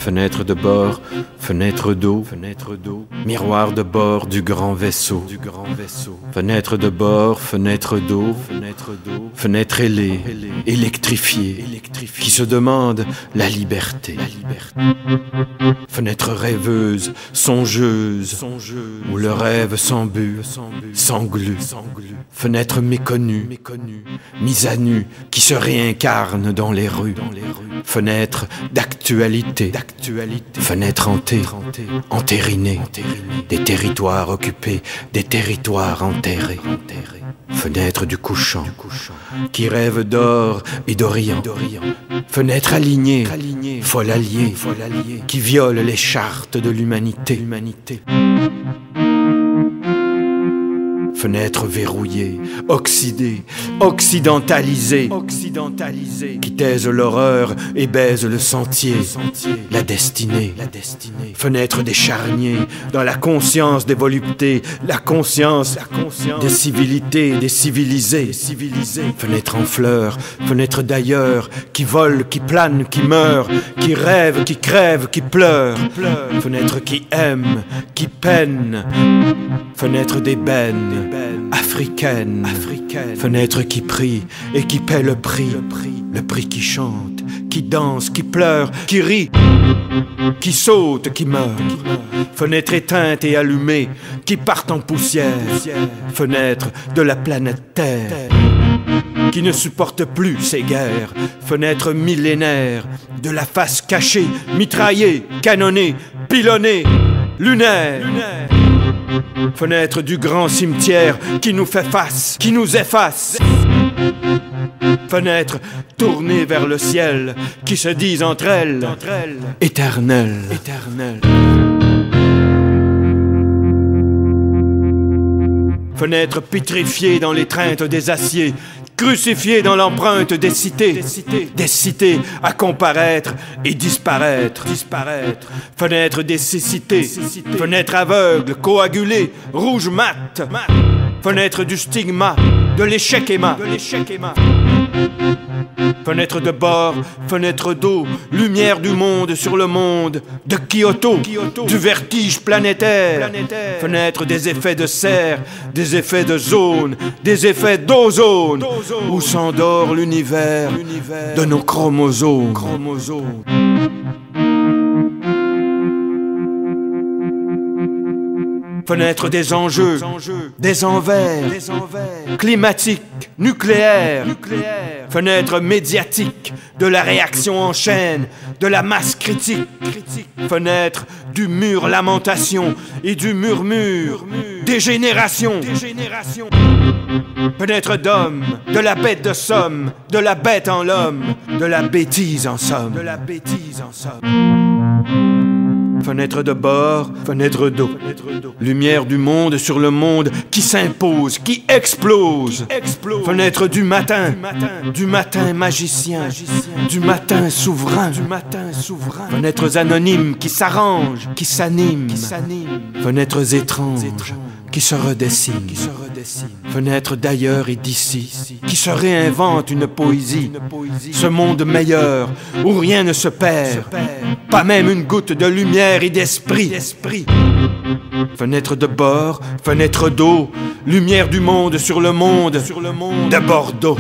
Fenêtre de bord, fenêtre d'eau, miroir de bord du grand vaisseau, fenêtre de bord, fenêtre d'eau, fenêtre ailée, électrifiée, qui se demande la liberté. Fenêtre rêveuse, songeuse, où le rêve sans but, sans glu. Fenêtre méconnue, mise à nu, qui se réincarne dans les rues. Fenêtre d'actualité, fenêtre hantée, entérinée, des territoires occupés, des territoires enterrés. Fenêtre du couchant, qui rêve d'or et d'Orient. Fenêtre alignée, folle alliée, qui viole les chartes de l'humanité. Fenêtre verrouillée, oxydée, occidentalisée, qui taise l'horreur et baise le sentier, la destinée. Fenêtre des charniers, dans la conscience des voluptés, la conscience des civilités, des civilisés. Fenêtre en fleurs, fenêtre d'ailleurs, qui vole, qui plane, qui meurt, qui rêve, qui crève, qui pleure. Fenêtre qui aime, qui peine. Fenêtre d'ébène, africaine, fenêtre qui prie et qui paie le prix qui chante, qui danse, qui pleure, qui rit, qui saute, qui meurt. Fenêtre éteinte et allumée, qui part en poussière, fenêtre de la planète Terre, qui ne supporte plus ces guerres, fenêtre millénaire, de la face cachée, mitraillée, canonnée, pilonnée, lunaire. Fenêtre du grand cimetière qui nous fait face, qui nous efface. Fenêtre tournée vers le ciel, qui se disent entre elles, éternelles. Fenêtre pétrifiée dans l'étreinte des aciers, crucifiée dans l'empreinte des cités à comparaître et disparaître. Fenêtre des cécités, fenêtre aveugle, coagulée, rouge mat, fenêtre du stigma, de l'échec aimant. Fenêtre de bord, fenêtre d'eau, lumière du monde sur le monde, de Kyoto, du vertige planétaire. Fenêtre des effets de serre, des effets de zone, des effets d'ozone, où s'endort l'univers de nos chromosomes. Fenêtre des enjeux, des envers, climatiques, nucléaires. Fenêtre médiatique, de la réaction en chaîne, de la masse critique. Fenêtre du mur lamentation et du murmure, des générations. Fenêtre d'homme, de la bête de somme, de la bête en l'homme, de la bêtise en somme. Fenêtre de bord, fenêtre d'eau. Lumière du monde sur le monde qui s'impose, qui explose. Fenêtre du matin magicien, du matin souverain. Fenêtres anonymes qui s'arrangent, qui s'animent. Fenêtres étranges qui se redessinent. Fenêtres d'ailleurs et d'ici, qui se réinventent une poésie. Ce monde meilleur où rien ne se perd, pas même une goutte de lumière et d'esprit. Fenêtre de bord, fenêtre d'eau, lumière du monde sur le monde, de Bordeaux.